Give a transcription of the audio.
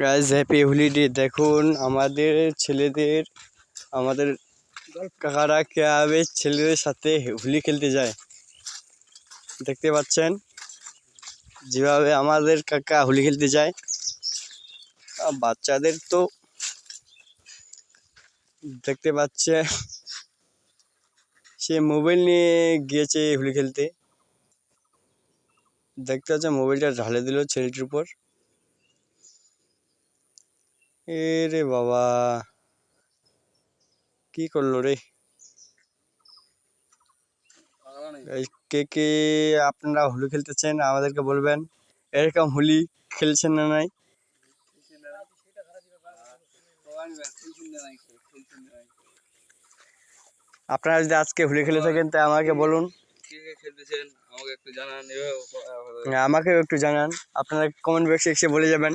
Guys happy holiday. দেখুন আমাদের ছেলেদের, আমাদের কাকারা কিভাবে ছেলেদের সাথে হোলি খেলতে যায় দেখতে পাচ্ছেন। যেভাবে আমাদের কাকা হোলি খেলতে যায়, বাচ্চাদের তো দেখতে পাচ্ছে সে মোবাইল নিয়ে গিয়েছে হোলি খেলতে। দেখতে পাচ্ছে মোবাইলটা ঢালে দিল ছেলেটির উপর। এ রে বাবা, কি করলো রে। কে কে আপনারা হোলি খেলতেছেন আমাদেরকে বলবেন, এরকম হোলি খেলছেন না নাই? আপনারা যদি আজকে হোলি খেলে থাকেন তা আমাকে বলুন, আমাকেও একটু জানান। আপনারা কমেন্ট বক্সে এসে বলে যাবেন।